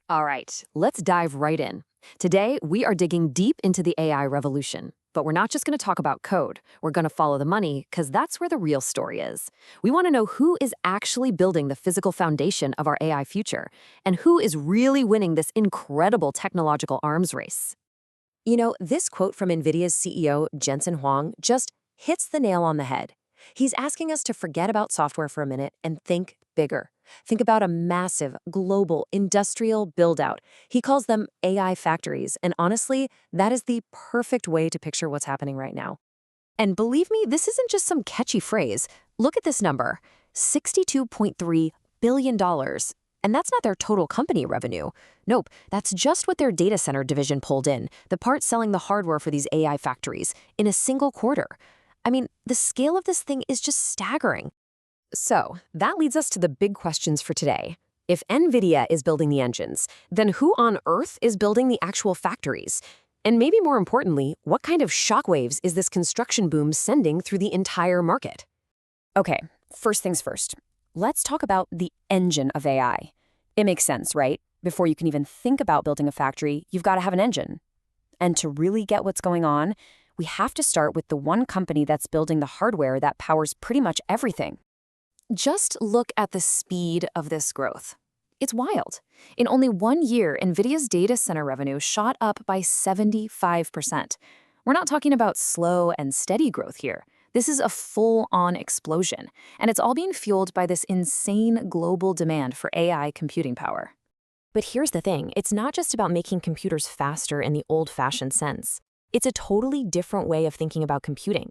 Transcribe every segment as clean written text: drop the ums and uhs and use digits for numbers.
All right, let's dive right in. Today, we are digging deep into the AI revolution. But we're not just going to talk about code. We're going to follow the money because that's where the real story is. We want to know who is actually building the physical foundation of our AI future and who is really winning this incredible technological arms race. This quote from NVIDIA's CEO, Jensen Huang, just hits the nail on the head. He's asking us to forget about software for a minute and think bigger. Think about a massive, global, industrial build-out. He calls them AI factories, and honestly, that is the perfect way to picture what's happening right now. And believe me, this isn't just some catchy phrase. Look at this number, $62.3 billion. And that's not their total company revenue. Nope, that's just what their data center division pulled in, the part selling the hardware for these AI factories, in a single quarter. I mean, the scale of this thing is just staggering. So, that leads us to the big questions for today. If NVIDIA is building the engines, then who on earth is building the actual factories? And maybe more importantly, what kind of shockwaves is this construction boom sending through the entire market? Okay, first things first. Let's talk about the engine of AI. It makes sense, right? Before you can even think about building a factory, you've got to have an engine. And to really get what's going on, we have to start with the one company that's building the hardware that powers pretty much everything. Just look at the speed of this growth. It's wild. In only 1 year, NVIDIA's data center revenue shot up by 75%. We're not talking about slow and steady growth here. This is a full-on explosion, and it's all being fueled by this insane global demand for AI computing power. But here's the thing, it's not just about making computers faster in the old-fashioned sense. It's a totally different way of thinking about computing.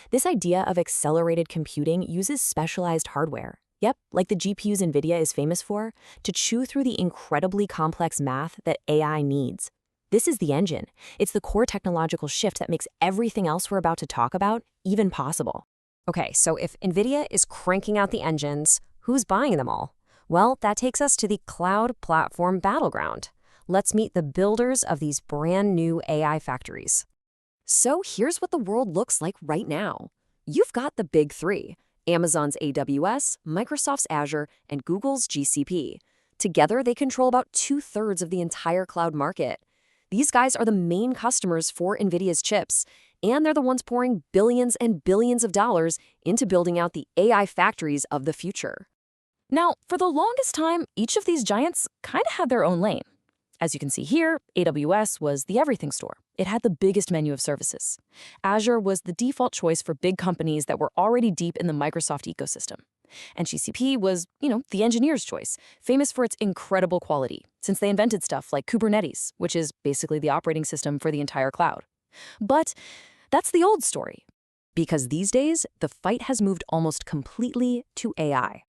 This idea of accelerated computing uses specialized hardware. Yep, like the GPUs NVIDIA is famous for, to chew through the incredibly complex math that AI needs. This is the engine. It's the core technological shift that makes everything else we're about to talk about even possible. Okay, so if NVIDIA is cranking out the engines, who's buying them all? Well, that takes us to the cloud platform battleground. Let's meet the builders of these brand new AI factories. So here's what the world looks like right now. You've got the big three, Amazon's AWS, Microsoft's Azure, and Google's GCP. Together, they control about 2/3 of the entire cloud market. These guys are the main customers for NVIDIA's chips, and they're the ones pouring billions and billions of dollars into building out the AI factories of the future. Now, for the longest time, each of these giants kind of had their own lane. As you can see here, AWS was the everything store. It had the biggest menu of services. Azure was the default choice for big companies that were already deep in the Microsoft ecosystem. And GCP was, the engineer's choice, famous for its incredible quality, since they invented stuff like Kubernetes, which is basically the operating system for the entire cloud. But that's the old story. Because these days, the fight has moved almost completely to AI.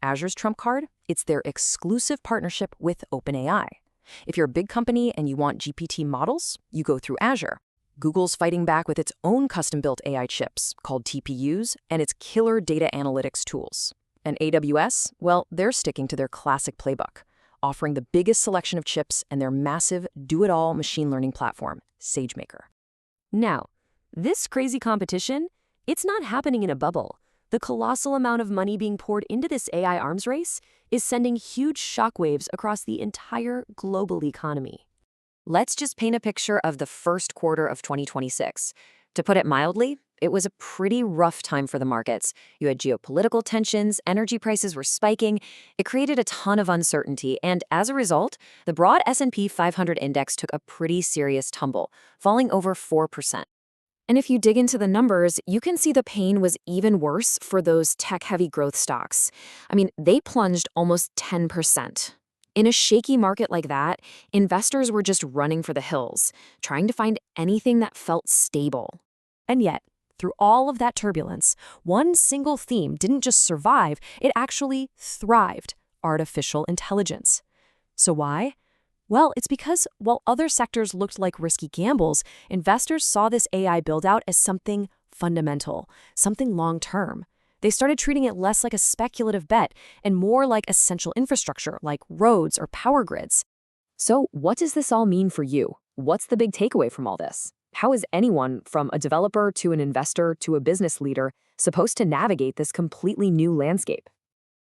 Azure's trump card, it's their exclusive partnership with OpenAI. If you're a big company and you want GPT models, you go through Azure. Google's fighting back with its own custom-built AI chips, called TPUs, and its killer data analytics tools. And AWS, well, they're sticking to their classic playbook, offering the biggest selection of chips and their massive do-it-all machine learning platform, SageMaker. Now, this crazy competition, it's not happening in a bubble. The colossal amount of money being poured into this AI arms race is sending huge shockwaves across the entire global economy. Let's just paint a picture of the first quarter of 2026. To put it mildly, it was a pretty rough time for the markets. You had geopolitical tensions, energy prices were spiking. It created a ton of uncertainty, and as a result, the broad S&P 500 index took a pretty serious tumble, falling over 4%. And if you dig into the numbers, you can see the pain was even worse for those tech-heavy growth stocks. I mean, they plunged almost 10%. In a shaky market like that, investors were just running for the hills, trying to find anything that felt stable. And yet, through all of that turbulence, one single theme didn't just survive, it actually thrived: artificial intelligence. So why? Well, it's because while other sectors looked like risky gambles, investors saw this AI build-out as something fundamental, something long-term. They started treating it less like a speculative bet and more like essential infrastructure, like roads or power grids. So what does this all mean for you? What's the big takeaway from all this? How is anyone, from a developer to an investor to a business leader, supposed to navigate this completely new landscape?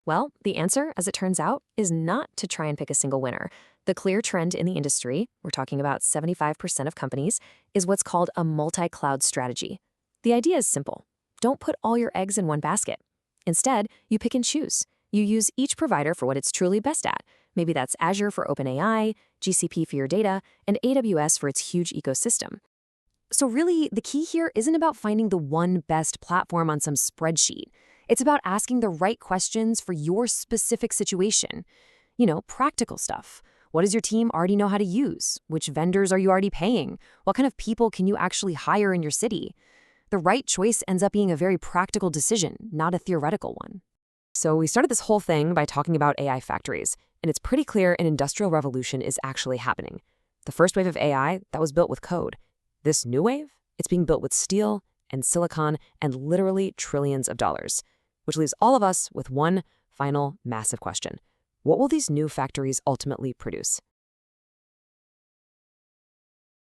Well, the answer, as it turns out, is not to try and pick a single winner. The clear trend in the industry, we're talking about 75% of companies, is what's called a multi-cloud strategy. The idea is simple. Don't put all your eggs in one basket. Instead, you pick and choose. You use each provider for what it's truly best at. Maybe that's Azure for OpenAI, GCP for your data, and AWS for its huge ecosystem. So really, the key here isn't about finding the one best platform on some spreadsheet. It's about asking the right questions for your specific situation. Practical stuff. What does your team already know how to use? Which vendors are you already paying? What kind of people can you actually hire in your city? The right choice ends up being a very practical decision, not a theoretical one. So we started this whole thing by talking about AI factories, and it's pretty clear an industrial revolution is actually happening. The first wave of AI, that was built with code. This new wave, it's being built with steel and silicon and literally trillions of dollars, which leaves all of us with one final massive question. What will these new factories ultimately produce?